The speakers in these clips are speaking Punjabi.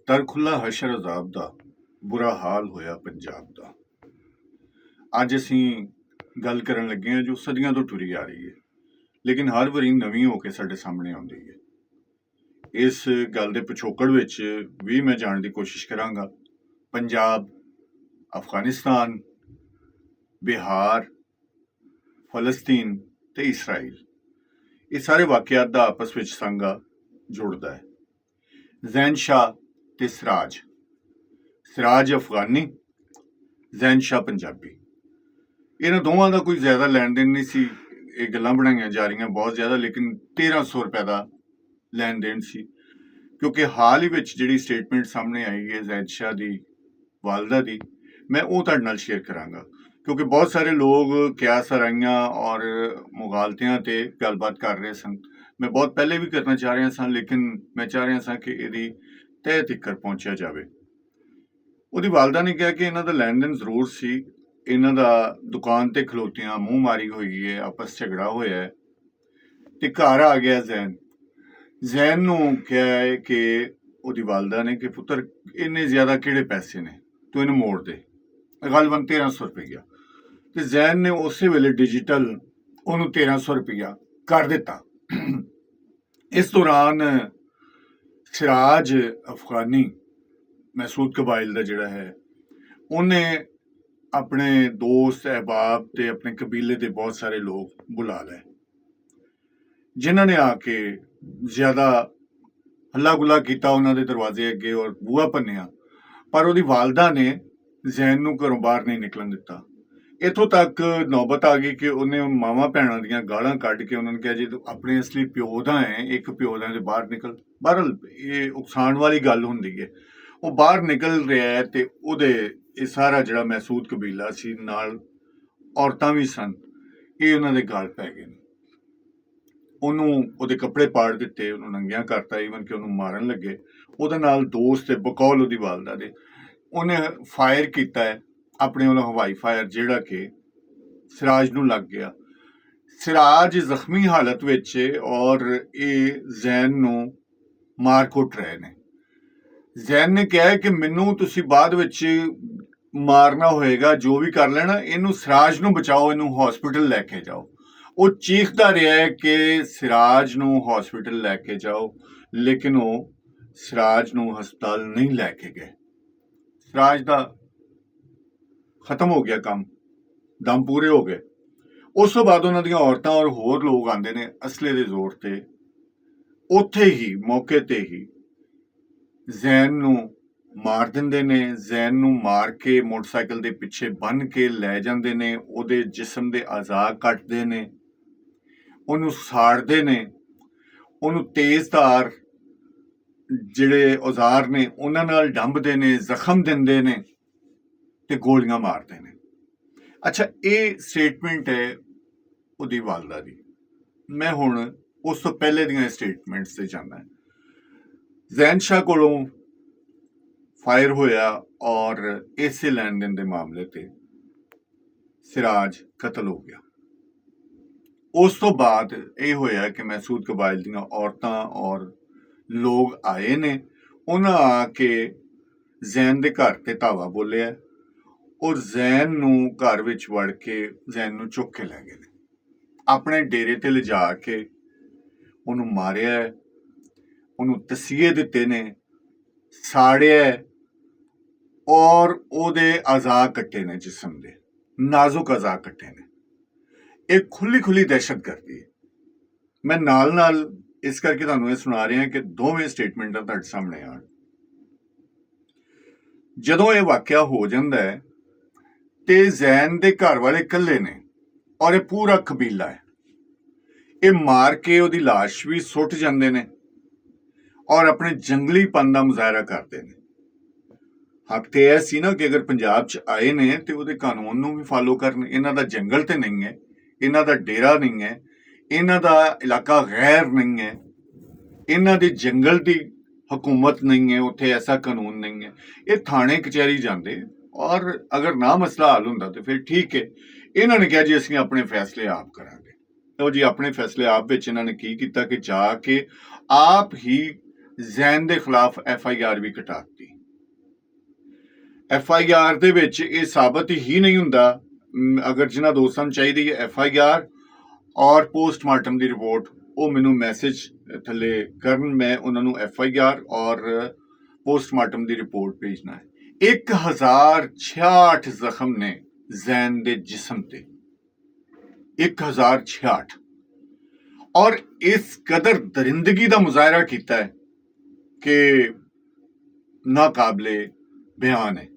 तर खुला हशर अजाब दा बुरा हाल होया पंजाब दा। अज असीं गल करन लगे हैं जो सदियों तो टुरी आ रही है, लेकिन हर वारी नवीं होके साडे सामने आउंदी है। इस गल दे पिछोकड़ विच भी मैं जाण दी कोशिश करांगा। पंजाब, अफगानिस्तान, बिहार, फलस्तीन ते इसराइल, ये सारे वाकियात दा आपस विच सांगा जुड़दा है। जैन शाह ते सिराज, सिराज अफगानी, जैन शाह पंजाबी, इन्हां दोवां दा कोई ज्यादा लैन देन नहीं सी। ये गल्लां बनाईयां जा रही बहुत ज्यादा, लेकिन 1300 रुपए का लैन देन सी, क्योंकि हाल ही विच जिहड़ी स्टेटमेंट सामने आई है जैन शाह दी वालदा दी, मैं वो तुहाडे नाल शेयर करांगा, क्योंकि बहुत सारे लोग क्यास हराइयां और मुगालतियां ते गलबात कर रहे सन। मैं बहुत पहले भी करना चाह रहा सा, लेकिन मैं चाह रहा सा कि इहदी तह तिकर पहुंचिया जाए। ਉਹਦੀ वालदा ने कहा कि इन्हों का लैन देन जरूर सी, इन्हों का दुकान ते खलोतियां मूँह मारी हुई है, आपस झगड़ा होया है, ते घर आ गया जैन। जैन नूं कहा है कि ਉਹਦੀ वालदा ने कि पुत्र इन्ने ज्यादा किहड़े पैसे ने, तू इन्हूं मोड़ दे, गलबन 1300 रुपया। ते जैन ने उस वेले डिजिटल उन्होंने 1300 रुपया कर दिता। इस दौरान सिराज अफगानी महसूद कबाइल का जिहड़ा है, उन्हें अपने दोस्त अहबाब ते अपने कबीले के बहुत सारे लोग बुला लए, जिन्होंने आके ज्यादा हल्ला गुला किया उन्होंने दरवाजे अगे और बूहा भन्निया, पर उसकी वालदा ने जैन नूं घरों बाहर नहीं निकलन दिता। इथों तक नौबत आ गई कि उन्हें मावां भैणां दीयां गालां कढ के उन्होंने कहा जी अपने असली प्यो दा है, एक प्यो दा ते बाहर निकल। बहरहाल ये उकसाण वाली गल हुंदी है। वो बाहर निकल रहा है ते उहदे ये सारा जिहड़ा महसूद कबीला सी, नाल औरतां भी सन, ये उन्होंने गल पै गए। ਉਹਨੂੰ ਉਹਦੇ ਕੱਪੜੇ ਪਾੜ ਦਿੱਤੇ, ਉਹਨੂੰ ਨੰਗਿਆਂ ਕਰਤਾ, ਈਵਨ ਕਿ ਉਹਨੂੰ ਮਾਰਨ ਲੱਗੇ। ਉਹਦੇ ਨਾਲ ਦੋਸਤ ਤੇ ਬਕੌਲ ਉਹਦੀ ਵਾਲਦਾ ਦੇ ਉਹਨੇ ਫਾਇਰ ਕੀਤਾ ਹੈ ਆਪਣੇ ਵੱਲੋਂ ਹਵਾਈ ਫਾਇਰ, ਜਿਹੜਾ ਕਿ ਸਿਰਾਜ ਨੂੰ ਲੱਗ ਗਿਆ। ਸਿਰਾਜ ਜ਼ਖਮੀ ਹਾਲਤ ਵਿੱਚ ਔਰ ਇਹ ਜ਼ੈਨ ਨੂੰ ਮਾਰ ਕੁੱਟ ਰਹੇ ਨੇ। ਜ਼ੈਨ ਨੇ ਕਿਹਾ ਕਿ ਮੈਨੂੰ ਤੁਸੀਂ ਬਾਅਦ ਵਿੱਚ ਮਾਰਨਾ ਹੋਏਗਾ, ਜੋ ਵੀ ਕਰ ਲੈਣਾ, ਇਹਨੂੰ ਸਿਰਾਜ ਨੂੰ ਬਚਾਓ, ਇਹਨੂੰ ਹਸਪੀਟਲ ਲੈ ਕੇ ਜਾਓ। वो चीखता रहा है कि सिराज नूं हॉस्पिटल लैके जाओ, लेकिन वो सिराज नूं हस्पताल नहीं लैके गए। सिराज दा खत्म हो गया काम, दम पूरे हो गए। उस तो बाद उन्हां दीयां औरतां और होर लोग आंदे ने असले दे जोर ते, उत्थे ही मौके ते ही जैन नूं मार दिंदे ने। जैन नूं मार के मोटरसाइकिल दे पिछे बन के लै जांदे ने, ओहदे जिस्म दे अज़ा कटदे ने, ਉਹਨੂੰ ਸਾੜਦੇ ਨੇ, ਉਹਨੂੰ ਤੇਜ਼ਧਾਰ ਜਿਹੜੇ ਔਜ਼ਾਰ ਨੇ ਉਹਨਾਂ ਨਾਲ ਡੰਬਦੇ ਨੇ, ਜ਼ਖਮ ਦਿੰਦੇ ਨੇ ਤੇ ਗੋਲੀਆਂ ਮਾਰਦੇ ਨੇ। ਅੱਛਾ, ਇਹ ਸਟੇਟਮੈਂਟ ਹੈ ਉਹਦੀ ਵਾਲਦਾ ਦੀ। ਮੈਂ ਹੁਣ ਉਸ ਤੋਂ ਪਹਿਲੇ ਦੀਆਂ ਸਟੇਟਮੈਂਟਸ ਤੇ ਜਾਂਦਾ। ਜ਼ੈਨ ਸ਼ਾਹ ਕੋਲੋਂ ਫਾਇਰ ਹੋਇਆ ਔਰ ਇਸੇ ਲੈਣ ਦੇਣ ਦੇ ਮਾਮਲੇ ਤੇ ਸਿਰਾਜ ਕਤਲ ਹੋ ਗਿਆ। उस तो बाद ये होया कि महसूद कबाइल दीयां औरतां और लोग आए ने, उन्हां आके जैन दे घर ते धावा बोलिया और जैन नूं घर विच वड़ के जैन नूं चुक के लै गए ने, अपने डेरे ते लिजा के उन्हूं मारिया, उन्हूं तसीहे दिते ने, साड़िया और ओहदे अज़ा कट्टे ने, जिस्म दे नाजुक अज़ा कट्टे ने। एक खुली खुली दहशत गर्दी है। मैं नाल नाल इस करके तुहानूं ये सुना रहा कि दोवें स्टेटमेंटां तुहाडे सामने आण। जदों ये वाकिया हो जाता है ते जैन दे घर वाले कल्ले ने और ये पूरा कबीला है, ये मार के ओहदी लाश भी सुट जांदे ने और अपने जंगलीपन का मुजाहरा करते हैं। हक तो यह सी ना कि अगर पंजाब च आए ने तो उहदे कानून नूं भी फॉलो करन। इन्हां दा जंगल ते नहीं है, इन्हां दा डेरा नहीं है, इन्हां दा इलाका गैर नहीं है, इन्हां दे जंगल दी हुकूमत नहीं है, उत्थे ऐसा कानून नहीं है। ये थाने कचहरी जाते और अगर ना मसला हल हुंदा तो फिर ठीक है। इन्हां ने कहा जी असीं अपने फैसले आप करांगे। तो जी अपने फैसले आप विच इन्हां ने की कीता कि जाके आप ही ਜ਼ੈਨ ਦੇ ਖਿਲਾਫ FIR ਵੀ ਕਟਾਤੀ। FIR ਦੇ ਵਿੱਚ ਇਹ ਸਾਬਤ ਹੀ ਨਹੀਂ ਹੁੰਦਾ, ਅਗਰ ਜਿਨ੍ਹਾਂ ਦੋਸਤਾਂ ਨੂੰ ਚਾਹੀਦੀ ਹੈ FIR ਔਰ ਪੋਸਟਮਾਰਟਮ ਦੀ ਰਿਪੋਰਟ, ਉਹ ਮੈਨੂੰ ਮੈਸੇਜ ਥੱਲੇ ਕਰਨ, ਮੈਂ ਉਹਨਾਂ ਨੂੰ FIR ਔਰ ਪੋਸਟਮਾਰਟਮ ਦੀ ਰਿਪੋਰਟ ਭੇਜਣਾ ਹੈ। 1066 ਜ਼ਖਮ ਨੇ ਜ਼ੈਨ ਦੇ ਜਿਸਮ ਤੇ, 1066, ਔਰ ਇਸ ਕਦਰ ਦਰਿੰਦਗੀ ਦਾ ਮੁਜ਼ਾਹਰਾ ਕੀਤਾ ਹੈ ਕਿ ਨਾਕਾਬਲੇ ਬਿਆਨ ਹੈ।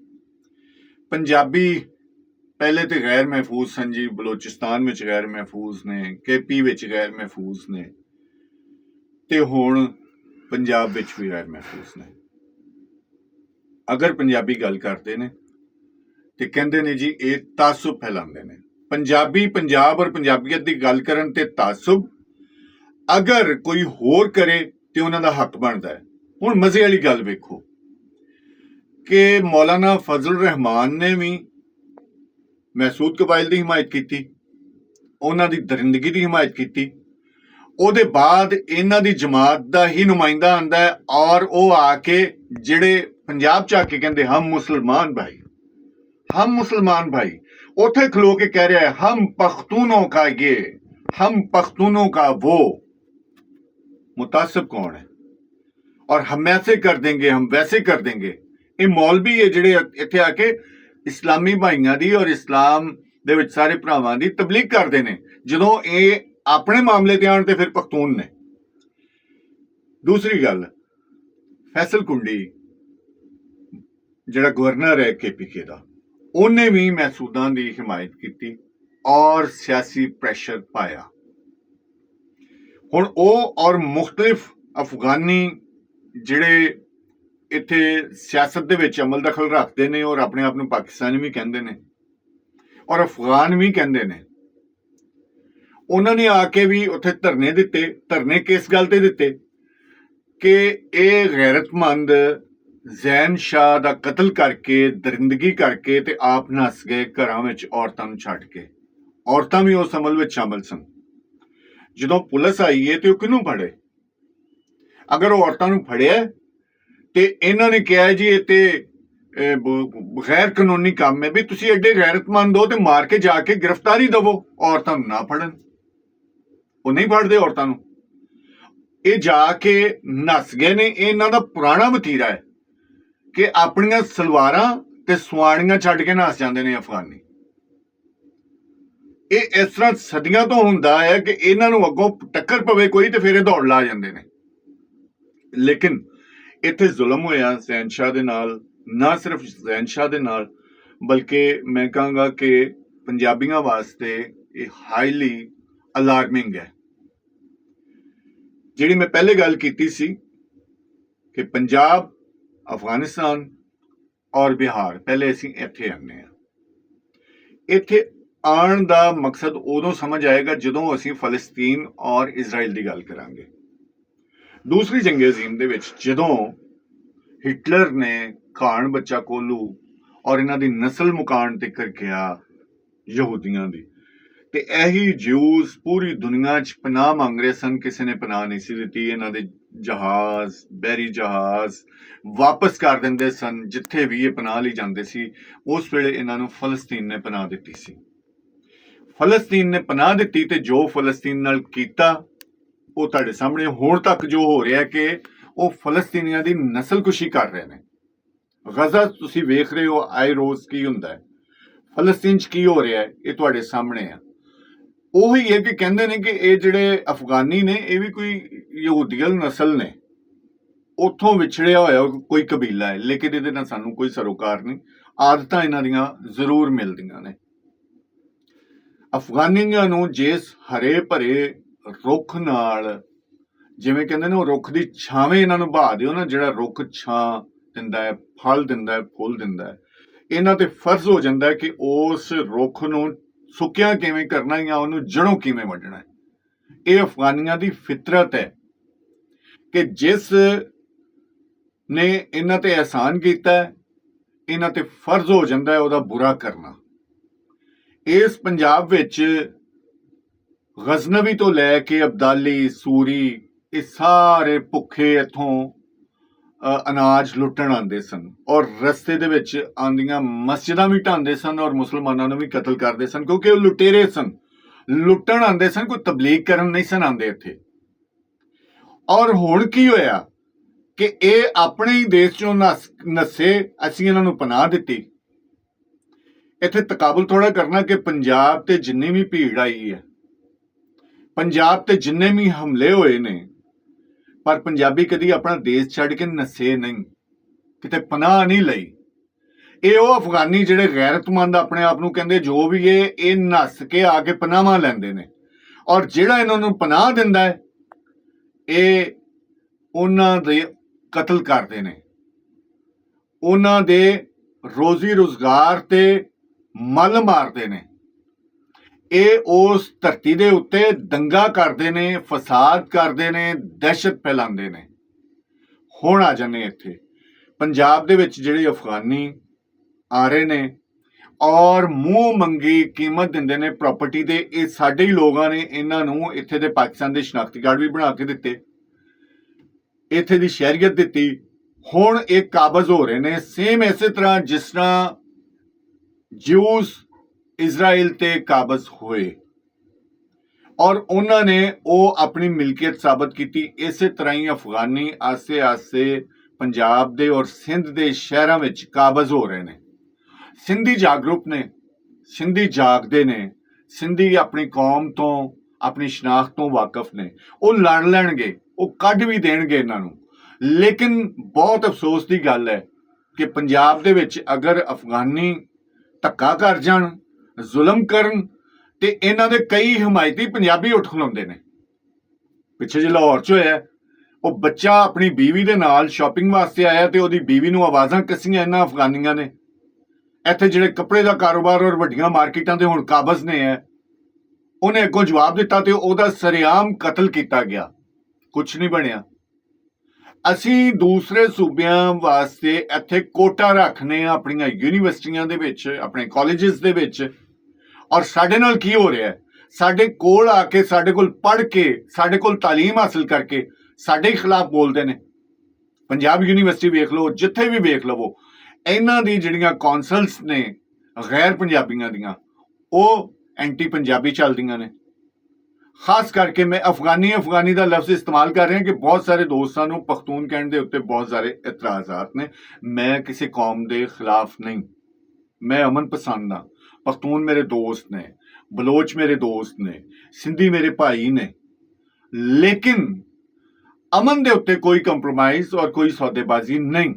ਪੰਜਾਬੀ ਪਹਿਲੇ ਤੇ ਗੈਰ ਮਹਿਫੂਜ਼ ਸਨ ਜੀ, ਬਲੋਚਿਸਤਾਨ ਵਿੱਚ ਗੈਰ ਮਹਿਫੂਜ਼ ਨੇ, KP ਵਿੱਚ ਗੈਰ ਮਹਿਫੂਜ਼ ਨੇ, ਤੇ ਹੁਣ ਪੰਜਾਬ ਵਿੱਚ ਵੀ ਗੈਰ ਮਹਿਫੂਜ਼ ਨੇ। ਅਗਰ ਪੰਜਾਬੀ ਗੱਲ ਕਰਦੇ ਨੇ ਤੇ ਕਹਿੰਦੇ ਨੇ ਜੀ ਇਹ ਤਾਸੁਬ ਫੈਲਾਉਂਦੇ ਨੇ। ਪੰਜਾਬੀ ਪੰਜਾਬ ਔਰ ਪੰਜਾਬੀਅਤ ਦੀ ਗੱਲ ਕਰਨ ਤੇ ਤਾਸੁਬ, ਅਗਰ ਕੋਈ ਹੋਰ ਕਰੇ ਤੇ ਉਹਨਾਂ ਦਾ ਹੱਕ ਬਣਦਾ ਹੈ। ਹੁਣ ਮਜ਼ੇ ਵਾਲੀ ਗੱਲ ਵੇਖੋ ਕਿ ਮੌਲਾਨਾ ਫਜ਼ਲ ਰਹਿਮਾਨ ਨੇ ਵੀ ਮਹਿਸੂਦ ਕਬਾਇਲ ਦੀ ਹਮਾਇਤ ਕੀਤੀ, ਉਹਨਾਂ ਦੀ ਦਰਿੰਦਗੀ ਦੀ ਹਮਾਇਤ ਕੀਤੀ। ਉਹਦੇ ਬਾਅਦ ਇਹਨਾਂ ਦੀ ਜਮਾਤ ਦਾ ਹੀ ਨੁਮਾਇੰਦਾ ਆਂਦਾ ਹੈ ਔਰ ਉਹ ਆ ਕੇ ਜਿਹੜੇ ਪੰਜਾਬ ਚ ਆ ਕੇ ਕਹਿੰਦੇ ਹਮ ਮੁਸਲਮਾਨ ਭਾਈ, ਹਮ ਮੁਸਲਮਾਨ ਭਾਈ, ਉੱਥੇ ਖਲੋ ਕੇ ਕਹਿ ਰਿਹਾ ਹੈ ਹਮ ਪਖਤੂਨੋं का ये, हम पख्तूनों का वो। मुतासिब कौन है? और हम ऐसे कर देंगे, हम वैसे कर देंगे। ये मौलवी है ਜਿਹੜੇ ਇੱਥੇ ਆ ਕੇ ਇਸਲਾਮੀ ਭਾਈਆਂ ਦੀ ਔਰ ਇਸਲਾਮ ਦੇ ਵਿੱਚ ਸਾਰੇ ਭਰਾਵਾਂ ਦੀ ਤਬਲੀਗ ਕਰਦੇ ਨੇ। ਜਦੋਂ ਇਹ ਆਪਣੇ ਮਾਮਲੇ ਤੇ ਆਉਣ ਤੇ ਫਿਰ ਪਖਤੂਨ ਨੇ। ਦੂਸਰੀ ਗੱਲ, ਫੈਸਲ ਕੁੰਡੀ ਜਿਹੜਾ ਗਵਰਨਰ ਹੈ KPK ਦਾ, ਉਹਨੇ ਵੀ ਮਹਿਸੂਦਾਂ ਦੀ ਹਮਾਇਤ ਕੀਤੀ ਔਰ ਸਿਆਸੀ ਪ੍ਰੈਸ਼ਰ ਪਾਇਆ। ਹੁਣ ਉਹ ਔਰ ਮੁਖਤਲਿਫ ਅਫਗਾਨੀ ਜਿਹੜੇ ਇੱਥੇ ਸਿਆਸਤ ਦੇ ਵਿੱਚ ਅਮਲ ਦਖਲ ਰੱਖਦੇ ਨੇ ਔਰ ਆਪਣੇ ਆਪ ਨੂੰ ਪਾਕਿਸਤਾਨੀ ਵੀ ਕਹਿੰਦੇ ਨੇ ਔਰ ਅਫਗਾਨ ਵੀ ਕਹਿੰਦੇ ਨੇ, ਉਹਨਾਂ ਨੇ ਆ ਕੇ ਵੀ ਉੱਥੇ ਧਰਨੇ ਦਿੱਤੇ। ਧਰਨੇ ਕਿਸ ਗੱਲ ਤੇ ਦਿੱਤੇ ਕਿ ਇਹ ਗੈਰਤਮੰਦ ਜ਼ੈਨ ਸ਼ਾਹ ਦਾ ਕਤਲ ਕਰਕੇ, ਦਰਿੰਦਗੀ ਕਰਕੇ ਤੇ ਆਪ ਨੱਸ ਗਏ ਘਰਾਂ ਵਿੱਚ ਔਰਤਾਂ ਨੂੰ ਛੱਡ ਕੇ। ਔਰਤਾਂ ਵੀ ਉਸ ਅਮਲ ਵਿੱਚ ਸ਼ਾਮਲ ਸਨ। ਜਦੋਂ ਪੁਲਿਸ ਆਈ ਹੈ ਤੇ ਉਹ ਕਿਹਨੂੰ ਫੜੇ? ਅਗਰ ਉਹ ਔਰਤਾਂ ਨੂੰ ਫੜਿਆ ਤੇ ਇਹਨਾਂ ਨੇ ਕਿਹਾ ਜੀ ਇਹ ਤੇ ਗੈਰ ਕਾਨੂੰਨੀ ਕੰਮ ਹੈ, ਵੀ ਤੁਸੀਂ ਐਡੇ ਗੈਰਤਮੰਦ ਹੋ ਤੇ ਮਾਰ ਕੇ ਜਾ ਕੇ ਗ੍ਰਿਫਤਾਰੀ ਦਵੋ, ਔਰਤਾਂ ਨੂੰ ਨਾ ਫੜਨ। ਉਹ ਨਹੀਂ ਫੜਦੇ ਔਰਤਾਂ ਨੂੰ, ਇਹ ਜਾ ਕੇ ਨੱਸ ਗਏ ਨੇ। ਇਹਨਾਂ ਦਾ ਪੁਰਾਣਾ ਵਤੀਰਾ ਹੈ ਕਿ ਆਪਣੀਆਂ ਸਲਵਾਰਾਂ ਤੇ ਸੁਆਣੀਆਂ ਛੱਡ ਕੇ ਨੱਸ ਜਾਂਦੇ ਨੇ ਅਫਗਾਨੀ। ਇਹ ਇਸ ਤਰ੍ਹਾਂ ਸਦੀਆਂ ਤੋਂ ਹੁੰਦਾ ਹੈ ਕਿ ਇਹਨਾਂ ਨੂੰ ਅੱਗੋਂ ਟੱਕਰ ਪਵੇ ਕੋਈ ਤੇ ਫਿਰ ਇਹ ਦੌੜ ਲਾ ਜਾਂਦੇ ਨੇ। ਲੇਕਿਨ ਇੱਥੇ ਜ਼ੁਲਮ ਹੋਇਆ ਜ਼ੈਨ ਸ਼ਾਹ ਦੇ ਨਾਲ, ਨਾ ਸਿਰਫ ਜ਼ੈਨ ਸ਼ਾਹ ਦੇ ਨਾਲ, ਬਲਕਿ ਮੈਂ ਕਹਾਂਗਾ ਕਿ ਪੰਜਾਬੀਆਂ ਵਾਸਤੇ ਇਹ ਹਾਈਲੀ ਅਲਾਰਮਿੰਗ ਹੈ। ਜਿਹੜੀ ਮੈਂ ਪਹਿਲੇ ਗੱਲ ਕੀਤੀ ਸੀ ਕਿ ਪੰਜਾਬ, ਅਫਗਾਨਿਸਤਾਨ ਔਰ ਬਿਹਾਰ, ਪਹਿਲੇ ਅਸੀਂ ਇੱਥੇ ਆਉਂਦੇ ਹਾਂ। ਇੱਥੇ ਆਉਣ ਦਾ ਮਕਸਦ ਉਦੋਂ ਸਮਝ ਆਏਗਾ ਜਦੋਂ ਅਸੀਂ ਫਲਸਤੀਨ ਔਰ ਇਜ਼ਰਾਈਲ ਦੀ ਗੱਲ ਕਰਾਂਗੇ। ਦੂਸਰੀ ਜੰਗ ਅਜ਼ੀਮ ਦੇ ਵਿੱਚ ਜਦੋਂ ਹਿਟਲਰ ਨੇ ਖਾਨ ਬੱਚਾ ਕੋਲੂ ਔਰ ਇਹਨਾਂ ਦੀ ਨਸਲ ਮੁਕਾਣ ਤੇ ਕਰ ਗਿਆ ਯਹੂਦੀਆਂ ਦੀ, ਤੇ ਇਹੀ ਜਿਊਜ਼ ਪੂਰੀ ਦੁਨੀਆ 'ਚ ਪਨਾਹ ਮੰਗ ਰਹੇ ਸਨ। ਕਿਸੇ ਨੇ ਪਨਾਹ ਨਹੀਂ ਸੀ ਦਿੱਤੀ। ਇਹਨਾਂ ਦੇ ਜਹਾਜ਼, ਬਹਿਰੀ ਜਹਾਜ਼ ਵਾਪਸ ਕਰ ਦਿੰਦੇ ਸਨ ਜਿੱਥੇ ਵੀ ਇਹ ਪਨਾਹ ਲਈ ਜਾਂਦੇ ਸੀ। ਉਸ ਵੇਲੇ ਇਹਨਾਂ ਨੂੰ ਫਲਸਤੀਨ ਨੇ ਪਨਾਹ ਦਿੱਤੀ ਸੀ। ਫਲਸਤੀਨ ਨੇ ਪਨਾਹ ਦਿੱਤੀ ਤੇ ਜੋ ਫਲਸਤੀਨ ਨਾਲ ਕੀਤਾ ਉਹ ਤੁਹਾਡੇ ਸਾਹਮਣੇ ਹੁਣ ਤੱਕ ਜੋ ਹੋ ਰਿਹਾ ਕਿ ਉਹ ਫਲਸਤੀਨੀਆਂ ਦੀ ਨਸਲਕੁਸ਼ੀ ਕਰ ਰਹੇ ਨੇ। ਗਜ਼ਾ ਤੁਸੀਂ ਵੇਖ ਰਹੇ ਹੋ, ਆਏ ਰੋਜ਼ ਕੀ ਹੁੰਦਾ ਹੈ, ਫਲਸਤੀਨ 'ਚ ਕੀ ਹੋ ਰਿਹਾ ਹੈ, ਇਹ ਤੁਹਾਡੇ ਸਾਹਮਣੇ ਆ। ਉਹੀ ਹੈ ਕਿ ਕਹਿੰਦੇ ਨੇ ਕਿ ਇਹ ਜਿਹੜੇ ਅਫਗਾਨੀ ਨੇ ਇਹ ਵੀ ਕੋਈ ਯਹੂਦੀਅਲ ਨਸਲ ਨੇ, ਉੱਥੋਂ ਵਿਛੜਿਆ ਹੋਇਆ ਕੋਈ ਕਬੀਲਾ ਹੈ, ਲੇਕਿਨ ਇਹਦੇ ਨਾਲ ਸਾਨੂੰ ਕੋਈ ਸਰੋਕਾਰ ਨਹੀਂ। ਆਦਤਾਂ ਇਹਨਾਂ ਦੀਆਂ ਜ਼ਰੂਰ ਮਿਲਦੀਆਂ ਨੇ। ਅਫਗਾਨੀਆਂ ਨੂੰ ਜਿਸ ਹਰੇ ਭਰੇ ਰੁੱਖ ਨਾਲ, ਜਿਵੇਂ ਕਹਿੰਦੇ ਨੇ ਉਹ ਰੁੱਖ ਦੀ ਛਾਵੇਂ ਇਹਨਾਂ ਨੂੰ ਬਹਾ ਦਿਓ ਨਾ, ਜਿਹੜਾ ਰੁੱਖ ਛਾਂ ਦਿੰਦਾ ਹੈ, ਫਲ ਦਿੰਦਾ ਹੈ, ਫੁੱਲ ਦਿੰਦਾ ਹੈ, ਇਹਨਾਂ ਤੇ ਫਰਜ਼ ਹੋ ਜਾਂਦਾ ਹੈ ਕਿ ਉਸ ਰੁੱਖ ਨੂੰ ਸੁੱਕਿਆ ਕਿਵੇਂ ਕਰਨਾ ਜਾਂ ਉਹਨੂੰ ਜੜੋਂ ਕਿਵੇਂ ਵੱਢਣਾ। ਇਹ ਅਫਗਾਨੀਆਂ ਦੀ ਫਿਤਰਤ ਹੈ ਕਿ ਜਿਸ ਨੇ ਇਹਨਾਂ ਤੇ ਅਹਿਸਾਨ ਕੀਤਾ ਹੈ, ਇਹਨਾਂ ਤੇ ਫਰਜ਼ ਹੋ ਜਾਂਦਾ ਹੈ ਉਹਦਾ ਬੁਰਾ ਕਰਨਾ। ਇਸ ਪੰਜਾਬ ਵਿੱਚ ਗਜ਼ਨਵੀ ਤੋਂ ਲੈ ਕੇ ਅਬਦਾਲੀ, ਸੂਰੀ, ਇਹ ਸਾਰੇ ਭੁੱਖੇ ਇੱਥੋਂ ਅਨਾਜ ਲੁੱਟਣ ਆਉਂਦੇ ਸਨ ਔਰ ਰਸਤੇ ਦੇ ਵਿੱਚ ਆਉਂਦੀਆਂ ਮਸਜਿਦਾਂ ਵੀ ਢਾਉਂਦੇ ਸਨ ਔਰ ਮੁਸਲਮਾਨਾਂ ਨੂੰ ਵੀ ਕਤਲ ਕਰਦੇ ਸਨ, ਕਿਉਂਕਿ ਉਹ ਲੁਟੇਰੇ ਸਨ, ਲੁੱਟਣ ਆਉਂਦੇ ਸਨ, ਕੋਈ ਤਬਲੀਗ ਕਰਨ ਨਹੀਂ ਸਨ ਆਉਂਦੇ ਇੱਥੇ। ਔਰ ਹੁਣ ਕੀ ਹੋਇਆ ਕਿ ਇਹ ਆਪਣੇ ਹੀ ਦੇਸ਼ ਚੋਂ ਨੱਸੇ, ਅਸੀਂ ਇਹਨਾਂ ਨੂੰ ਪਨਾਹ ਦਿੱਤੀ। ਇੱਥੇ ਤਕਾਬੁਲ ਥੋੜਾ ਕਰਨਾ ਕਿ ਪੰਜਾਬ ਤੇ ਜਿੰਨੀ ਵੀ ਭੀੜ ਆਈ ਹੈ, ਪੰਜਾਬ ਤੇ ਜਿੰਨੇ ਵੀ ਹਮਲੇ ਹੋਏ ਨੇ, ਪਰ ਪੰਜਾਬੀ ਕਦੀ ਆਪਣਾ ਦੇਸ਼ ਛੱਡ ਕੇ ਨੱਸੇ ਨਹੀਂ, ਕਿਤੇ ਪਨਾਹ ਨਹੀਂ ਲਈ। ਇਹ ਉਹ ਅਫਗਾਨੀ ਜਿਹੜੇ ਗੈਰਤਮੰਦ ਆਪਣੇ ਆਪ ਨੂੰ ਕਹਿੰਦੇ ਜੋ ਵੀ ਇਹ ਨੱਸ ਕੇ ਆ ਕੇ ਪਨਾਹਾਂ ਲੈਂਦੇ ਨੇ, ਔਰ ਜਿਹੜਾ ਇਹਨਾਂ ਨੂੰ ਪਨਾਹ ਦਿੰਦਾ ਹੈ ਇਹ ਉਹਨਾਂ ਦੇ ਕਤਲ ਕਰਦੇ ਨੇ, ਉਹਨਾਂ ਦੇ ਰੋਜ਼ੀ ਰੁਜ਼ਗਾਰ ਤੇ ਮੱਲ ਮਾਰਦੇ ਨੇ। ਇਹ ਉਸ ਧਰਤੀ ਦੇ ਉੱਤੇ ਦੰਗਾ ਕਰਦੇ ਨੇ, ਫਸਾਦ ਕਰਦੇ ਨੇ, ਦਹਿਸ਼ਤ ਫੈਲਾਉਂਦੇ ਨੇ। ਹੁਣ ਆ ਜਾਂਦੇ ਇੱਥੇ ਪੰਜਾਬ ਦੇ ਵਿੱਚ ਜਿਹੜੇ ਅਫਗਾਨੀ ਆ ਰਹੇ ਨੇ ਔਰ ਮੂੰਹ ਮੰਗੀ ਕੀਮਤ ਦਿੰਦੇ ਨੇ ਪ੍ਰਾਪਰਟੀ ਦੇ। ਇਹ ਸਾਡੇ ਹੀ ਲੋਕਾਂ ਨੇ ਇਹਨਾਂ ਨੂੰ ਇੱਥੇ ਦੇ ਪਾਕਿਸਤਾਨ ਦੇ ਸ਼ਨਾਖਤੀ ਕਾਰਡ ਵੀ ਬਣਾ ਕੇ ਦਿੱਤੇ, ਇੱਥੇ ਦੀ ਸ਼ਹਿਰੀਅਤ ਦਿੱਤੀ। ਹੁਣ ਇਹ ਕਾਬਜ਼ ਹੋ ਰਹੇ ਨੇ, ਸੇਮ ਇਸੇ ਤਰ੍ਹਾਂ ਜਿਸ ਤਰ੍ਹਾਂ ਜਿਊਸ ਇਜ਼ਰਾਈਲ ਤੇ ਕਾਬਜ਼ ਹੋਏ ਔਰ ਉਹਨਾਂ ਨੇ ਉਹ ਆਪਣੀ ਮਿਲਕੀਅਤ ਸਾਬਤ ਕੀਤੀ। ਇਸੇ ਤਰ੍ਹਾਂ ਹੀ ਅਫਗਾਨੀ ਆਸੇ-ਆਸੇ ਪੰਜਾਬ ਦੇ ਔਰ ਸਿੰਧ ਦੇ ਸ਼ਹਿਰਾਂ ਵਿੱਚ ਕਾਬਜ਼ ਹੋ ਰਹੇ ਨੇ। ਸਿੰਧੀ ਜਾਗਰੂਕ ਨੇ, ਸਿੰਧੀ ਜਾਗਦੇ ਨੇ, ਸਿੰਧੀ ਆਪਣੀ ਕੌਮ ਤੋਂ, ਆਪਣੀ ਸ਼ਨਾਖਤ ਤੋਂ ਵਾਕਿਫ ਨੇ। ਉਹ ਲੜ ਲੈਣਗੇ, ਉਹ ਕੱਢ ਵੀ ਦੇਣਗੇ ਇਹਨਾਂ ਨੂੰ। ਲੇਕਿਨ ਬਹੁਤ ਅਫਸੋਸ ਦੀ ਗੱਲ ਹੈ ਕਿ ਪੰਜਾਬ ਦੇ ਵਿੱਚ ਅਗਰ ਅਫਗਾਨੀ ਧੱਕਾ ਕਰ ਜਾਣ, ਜ਼ੁਲਮ ਕਰਨ, ਤੇ ਇਹਨਾਂ ਦੇ ਕਈ ਹਮਾਇਤੀ ਪੰਜਾਬੀ ਉੱਠ ਖਲੋਂਦੇ ਨੇ। ਪਿੱਛੇ ਜੇ ਲਾਹੌਰ 'ਚ ਹੋਇਆ, ਉਹ ਬੱਚਾ ਆਪਣੀ ਬੀਵੀ ਦੇ ਨਾਲ ਸ਼ਾਪਿੰਗ ਵਾਸਤੇ ਆਇਆ ਤੇ ਉਹਦੀ ਬੀਵੀ ਨੂੰ ਆਵਾਜ਼ਾਂ ਕੱਸੀਆਂ ਇਹਨਾਂ ਅਫਗਾਨੀਆਂ ਨੇ। ਇੱਥੇ ਜਿਹੜੇ ਕੱਪੜੇ ਦਾ ਕਾਰੋਬਾਰ ਔਰ ਵੱਡੀਆਂ ਮਾਰਕੀਟਾਂ ਦੇ ਹੁਣ ਕਾਬਜ਼ ਨੇ ਹੈ, ਉਹਨੇ ਅੱਗੋਂ ਜਵਾਬ ਦਿੱਤਾ ਤੇ ਉਹਦਾ ਸਰੇਆਮ ਕਤਲ ਕੀਤਾ ਗਿਆ, ਕੁਛ ਨਹੀਂ ਬਣਿਆ। ਅਸੀਂ ਦੂਸਰੇ ਸੂਬਿਆਂ ਵਾਸਤੇ ਇੱਥੇ ਕੋਟਾ ਰੱਖਨੇ ਆ ਆਪਣੀਆਂ ਯੂਨੀਵਰਸਿਟੀਆਂ ਦੇ ਵਿੱਚ, ਆਪਣੇ ਕਾਲਜਿਸ ਦੇ ਵਿੱਚ, ਔਰ ਸਾਡੇ ਨਾਲ ਕੀ ਹੋ ਰਿਹਾ? ਸਾਡੇ ਕੋਲ ਆ ਕੇ, ਸਾਡੇ ਕੋਲ ਪੜ੍ਹ ਕੇ, ਸਾਡੇ ਕੋਲ ਤਾਲੀਮ ਹਾਸਲ ਕਰਕੇ ਸਾਡੇ ਖਿਲਾਫ ਬੋਲਦੇ ਨੇ। ਪੰਜਾਬ ਯੂਨੀਵਰਸਿਟੀ ਵੇਖ ਲਓ, ਜਿੱਥੇ ਵੀ ਵੇਖ ਲਵੋ, ਇਹਨਾਂ ਦੀ ਜਿਹੜੀਆਂ ਕੌਂਸਲਸ ਨੇ ਗੈਰ ਪੰਜਾਬੀਆਂ ਦੀਆਂ, ਉਹ ਐਂਟੀ ਪੰਜਾਬੀ ਚੱਲਦੀਆਂ ਨੇ। ਖਾਸ ਕਰਕੇ ਮੈਂ ਅਫਗਾਨੀ ਦਾ ਲਫ਼ਜ਼ ਇਸਤੇਮਾਲ ਕਰ ਰਿਹਾ ਕਿ ਬਹੁਤ ਸਾਰੇ ਦੋਸਤਾਂ ਨੂੰ ਪਖਤੂਨ ਕਹਿਣ ਦੇ ਉੱਤੇ ਬਹੁਤ ਸਾਰੇ ਇਤਰਾਜ਼ਾਤ ਨੇ। ਮੈਂ ਕਿਸੇ ਕੌਮ ਦੇ ਖਿਲਾਫ ਨਹੀਂ, ਮੈਂ ਅਮਨ ਪਸੰਦ ਹਾਂ। ਪਖਤੂਨ ਮੇਰੇ ਦੋਸਤ ਨੇ, ਬਲੋਚ ਮੇਰੇ ਦੋਸਤ ਨੇ, ਸਿੰਧੀ ਮੇਰੇ ਭਾਈ ਨੇ, ਲੇਕਿਨ ਅਮਨ ਦੇ ਉੱਤੇ ਕੋਈ ਕੰਪਰੋਮਾਈਜ਼ ਔਰ ਕੋਈ ਸੌਦੇਬਾਜ਼ੀ ਨਹੀਂ।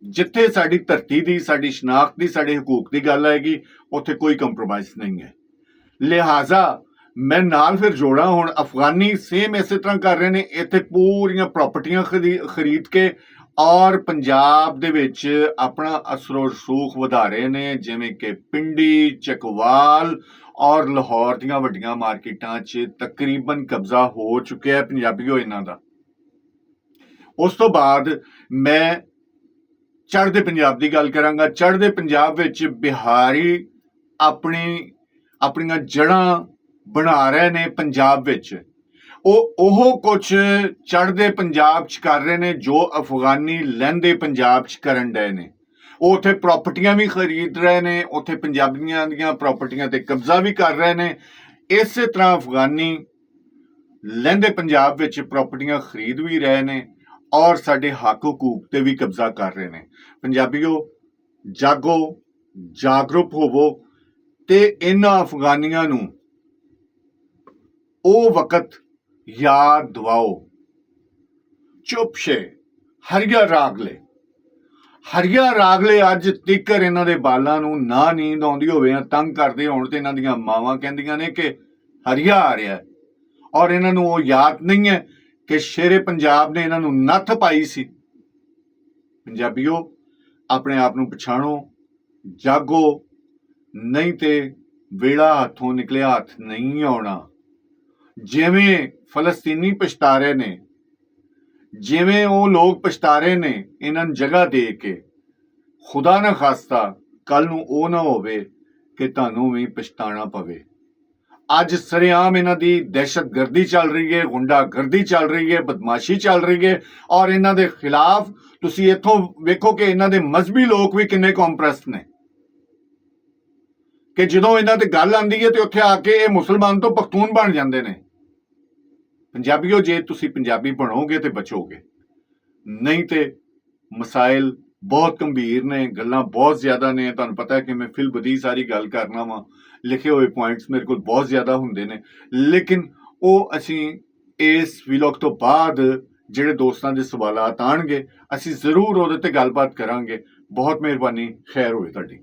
ਜਿੱਥੇ ਸਾਡੀ ਧਰਤੀ ਦੀ, ਸਾਡੀ ਸ਼ਨਾਖਤ ਦੀ, ਸਾਡੇ ਹਕੂਕ ਦੀ ਗੱਲ ਆਏਗੀ, ਉੱਥੇ ਕੋਈ ਕੰਪਰੋਮਾਈਜ਼ ਨਹੀਂ ਹੈ। ਲਿਹਾਜ਼ਾ ਮੈਂ ਨਾਲ ਫਿਰ ਜੋੜਾਂ, ਹੁਣ ਅਫਗਾਨੀ ਸੇਮ ਇਸੇ ਤਰ੍ਹਾਂ ਕਰ ਰਹੇ ਨੇ। ਇੱਥੇ ਪੂਰੀਆਂ ਪ੍ਰਾਪਰਟੀਆਂ ਖਰੀਦ ਕੇ ਔਰ ਪੰਜਾਬ ਦੇ ਵਿੱਚ ਆਪਣਾ ਅਸਰੋ ਰਸੂਖ ਵਧਾ ਰਹੇ ਨੇ, ਜਿਵੇਂ ਕਿ ਪਿੰਡੀ, ਚਕਵਾਲ ਔਰ ਲਾਹੌਰ ਦੀਆਂ ਵੱਡੀਆਂ ਮਾਰਕੀਟਾਂ 'ਚ ਤਕਰੀਬਨ ਕਬਜ਼ਾ ਹੋ ਚੁੱਕਿਆ ਪੰਜਾਬੀਓ ਇਹਨਾਂ ਦਾ। ਉਸ ਤੋਂ ਬਾਅਦ ਮੈਂ ਚੜ੍ਹਦੇ ਪੰਜਾਬ ਦੀ ਗੱਲ ਕਰਾਂਗਾ। ਚੜ੍ਹਦੇ ਪੰਜਾਬ ਵਿੱਚ ਬਿਹਾਰੀ ਆਪਣੀਆਂ ਜੜ੍ਹਾਂ ਬਣਾ ਰਹੇ ਨੇ ਪੰਜਾਬ ਵਿੱਚ। ਉਹ ਕੁਝ ਚੜ੍ਹਦੇ ਪੰਜਾਬ 'ਚ ਕਰ ਰਹੇ ਨੇ ਜੋ ਅਫਗਾਨੀ ਲਹਿੰਦੇ ਪੰਜਾਬ 'ਚ ਕਰਨ ਡਏ ਨੇ। ਉਹ ਉੱਥੇ ਪ੍ਰਾਪਰਟੀਆਂ ਵੀ ਖਰੀਦ ਰਹੇ ਨੇ, ਉੱਥੇ ਪੰਜਾਬੀਆਂ ਦੀਆਂ ਪ੍ਰਾਪਰਟੀਆਂ ਤੇ ਕਬਜ਼ਾ ਵੀ ਕਰ ਰਹੇ ਨੇ। ਇਸੇ ਤਰ੍ਹਾਂ ਅਫਗਾਨੀ ਲਹਿੰਦੇ ਪੰਜਾਬ ਵਿੱਚ ਪ੍ਰਾਪਰਟੀਆਂ ਖਰੀਦ ਵੀ ਰਹੇ ਨੇ ਔਰ ਸਾਡੇ ਹੱਕ ਹਕੂਕ ਤੇ ਵੀ ਕਬਜ਼ਾ ਕਰ ਰਹੇ ਨੇ। ਪੰਜਾਬੀਓ, ਜਾਗੋ, ਜਾਗਰੂਕ ਹੋਵੋ ਤੇ ਇਹਨਾਂ ਅਫਗਾਨੀਆਂ ਨੂੰ ਉਹ ਵਕਤ ਯਾਦ ਦਿਵਾਓ। ਚੁੱਪਸ਼ੇ ਹਰੀਆ ਰਾਗਲੇ ਅੱਜ ਤੀਕਰ ਇਹਨਾਂ ਦੇ ਬਾਲਾਂ ਨੂੰ ਨਾ ਨੀਂਦ ਆਉਂਦੀ ਹੋਵੇ ਜਾਂ ਤੰਗ ਕਰਦੇ ਹੋਣ ਤੇ ਇਹਨਾਂ ਦੀਆਂ ਮਾਵਾਂ ਕਹਿੰਦੀਆਂ ਨੇ ਕਿ ਹਰੀਆ ਆ ਰਿਹਾ, ਔਰ ਇਹਨਾਂ ਨੂੰ ਉਹ ਯਾਦ ਨਹੀਂ ਹੈ ਕਿ ਸ਼ੇਰੇ ਪੰਜਾਬ ਨੇ ਇਹਨਾਂ ਨੂੰ ਨੱਥ ਪਾਈ ਸੀ। ਪੰਜਾਬੀਓ, ਆਪਣੇ ਆਪ ਨੂੰ ਪਛਾਣੋ, ਜਾਗੋ, ਨਹੀਂ ਤੇ ਵੇਲਾ ਹੱਥੋਂ ਨਿਕਲਿਆ ਹੱਥ ਨਹੀਂ ਆਉਣਾ। ਜਿਵੇਂ ਫਲਸਤੀਨੀ ਪਛਤਾ ਰਹੇ ਨੇ, ਜਿਵੇਂ ਉਹ ਲੋਕ ਪਛਤਾ ਰਹੇ ਨੇ ਇਹਨਾਂ ਨੂੰ ਜਗ੍ਹਾ ਦੇ ਕੇ, ਖੁਦਾ ਨਾ ਖਾਸਤਾ ਕੱਲ ਨੂੰ ਉਹ ਨਾ ਹੋਵੇ ਕਿ ਤੁਹਾਨੂੰ ਵੀ ਪਛਤਾਣਾ ਪਵੇ। ਅੱਜ ਸਰੇਆਮ ਇਹਨਾਂ ਦੀ ਦਹਿਸ਼ਤਗਰਦੀ ਚੱਲ ਰਹੀ ਹੈ, ਗੁੰਡਾਗਰਦੀ ਚੱਲ ਰਹੀ ਹੈ, ਬਦਮਾਸ਼ੀ ਚੱਲ ਰਹੀ ਹੈ ਔਰ ਇਹਨਾਂ ਦੇ ਖਿਲਾਫ ਤੁਸੀਂ ਇੱਥੋਂ ਵੇਖੋ ਕਿ ਇਹਨਾਂ ਦੇ ਮਜ਼ਹਬੀ ਲੋਕ ਵੀ ਕਿੰਨੇ ਕੰਪਰੈਸਡ ਨੇ ਕਿ ਜਦੋਂ ਇਹਨਾਂ ਤੇ ਗੱਲ ਆਉਂਦੀ ਹੈ ਤੇ ਉੱਥੇ ਆ ਕੇ ਇਹ ਮੁਸਲਮਾਨ ਤੋਂ ਪਖਤੂਨ ਬਣ ਜਾਂਦੇ ਨੇ। ਪੰਜਾਬੀਓ, ਜੇ ਤੁਸੀਂ ਪੰਜਾਬੀ ਬਣੋਗੇ ਤੇ ਬਚੋਗੇ, ਨਹੀਂ ਤੇ ਮਸਾਇਲ ਬਹੁਤ ਗੰਭੀਰ ਨੇ, ਗੱਲਾਂ ਬਹੁਤ ਜ਼ਿਆਦਾ ਨੇ। ਤੁਹਾਨੂੰ ਪਤਾ ਹੈ ਕਿ ਮੈਂ ਫਿਲਬਦੀ ਸਾਰੀ ਗੱਲ ਕਰਨਾ ਵਾ, ਲਿਖੇ ਹੋਏ ਪੁਆਇੰਟਸ ਮੇਰੇ ਕੋਲ ਬਹੁਤ ਜ਼ਿਆਦਾ ਹੁੰਦੇ ਨੇ, ਲੇਕਿਨ ਉਹ ਅਸੀਂ ਇਸ ਵਲੌਗ ਤੋਂ ਬਾਅਦ ਜਿਹੜੇ ਦੋਸਤਾਂ ਦੇ ਸਵਾਲਾਤ ਆਣਗੇ ਅਸੀਂ ਜ਼ਰੂਰ ਉਹਦੇ ਤੇ ਗੱਲਬਾਤ ਕਰਾਂਗੇ। ਬਹੁਤ ਮਿਹਰਬਾਨੀ, ਖੈਰ ਹੋਵੇ ਤੁਹਾਡੀ।